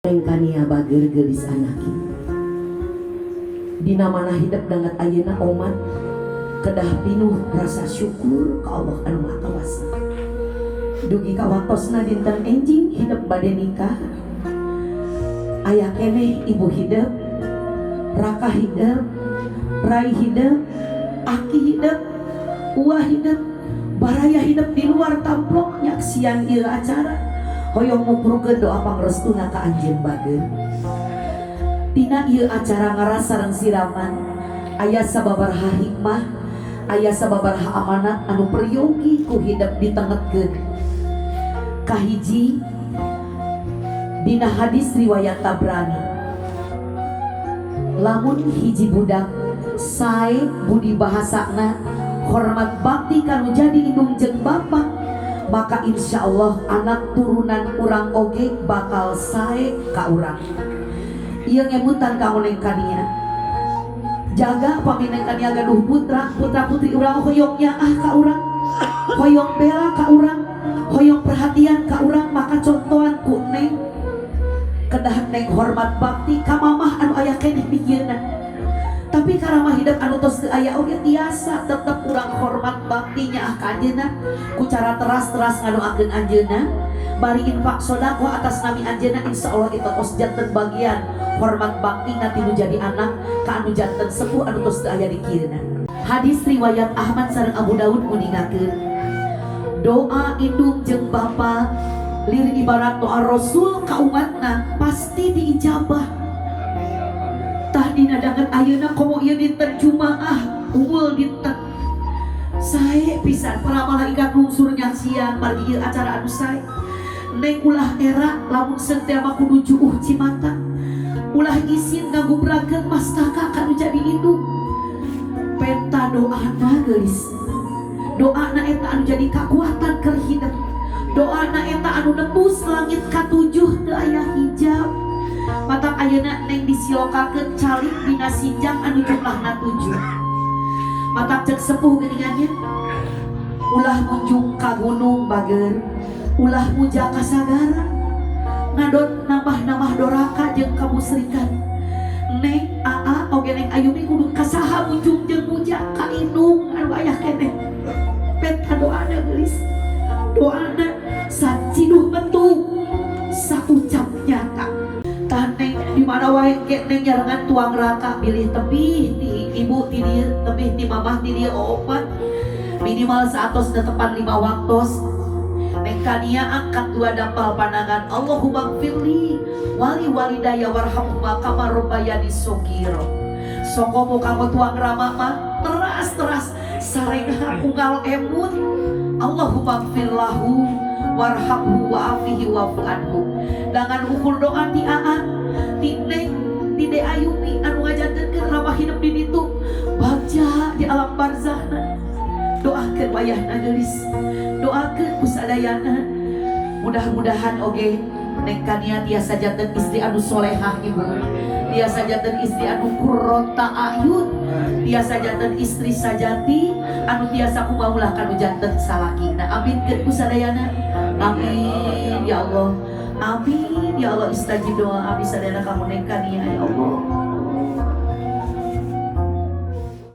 Kania bager gelis anaki dina mana hidup dangat ayeuna omat kedah pinuh rasa syukur ka Allah anu Maha Kawasa. Dugi ka waktosna dinten enjing hidup bade nikah aya keneh ibu hidup, raka hidup, rai hidup, aki hidup, uah hidup, baraya hidup di luar tamplok nyaksian ieu acara. Hoyong muprukeun doa pangrestuna ka anjeun bageun. Tina ieu acara ngarasareng siraman aya sababaraha hikmah, aya sababaraha amanat anu peryogi ku hidup ditengetkeun. Kahiji dina hadis riwayat Tabrani, lamun hiji budak sae budi bahasana hormat bakti kanu jadi indung jeung bapa, maka insya Allah anak turunan urang oge bakal sae ka urang. Ieu ngebutan ka oleh kania jaga pamineng kania gaduh putra putri urang hoyongnya ka urang, hoyong bela ka urang, hoyong perhatian ka urang. Maka contohan ku neng kedah neng hormat bakti ka mamah anu aya keneh pikirna. Tapi karena hidup anu tos teu aya oge tiasa tetep urang hormat baktinya ka anjeunna ku cara teras-teras ngadoakeun anjeunna bari infak sedekah atas nami anjeunna. Insyaallah itu tos janten bagian hormat bakti nanti nu jadi anak ka anu janten sepuh anu tos teu aya di kieuna. Hadis riwayat Ahmad sareng Abu Daud nguningakeun doa indung jeung bapa lir ibarat doa Rasul ka umatna pasti diijabah. Tah dina dangan ayeuna komo ieu dinten Jumaah unggul dinten sae pisan para malaikat lungsur nyaksian margi ieu acara anu sae. Neng ulah era lamun seung teh mah kudu juuh cimata, ulah isin ngagubrakeun mastaka kanu jadi indung. Penta doana geulis, doana eta anu jadi kakuatan keur hidup, doana eta anu nembus langit katujuh teu aya hijab. Matak ayeuna neng disilokakeun calik dina sinjang anu jumlahna 7. Matak cek sepuh geuningannya ulah munjung ka gunung bageun, ulah muja ka sagara ngadon nambah-nambah doraka jeung kamusrikan. Neng aa oge neng Ayumi kudu kasaha munjung jeung muja ka indung anu aya keneh. Peta doana geulis, doana saciduh mentung saucap nyata. Neng di mana wae ge neng nyarengan tuang raka pilih tebih ti ibu ti dieu, tebih ti mamah ti dieu opat minimal saatos netepan 5 waktos. Neng kania angkat 2 dampal pandangan, Allahumma gfirli wali walidaya warhamhuma kama rabbayani shaghira. Soko kamu tuang rama mah teras sarenga unggal emut, Allahumma gfirlahu warhamhu wa'afihi wa'fu anhu. Dengan ukur doa ti aa ti neng ti de Ayumi anu ngajantenkeun ramah hidup di ditu bagja di alam barzahna. Doakeun wayahna geulis, doakeun kusadayana. Mudah-mudahan oge neng kania tiasa janten istri anu solehah ibu, tiasa janten istri anu qurrata ayun, tiasa janten istri sajati anu tiasa kumaulah kanu janten salakina. Amin keun kusadayana, amin ya Allah. Amin ya Allah, istajib doa abdi sadayana kamu neng kania ya Allah.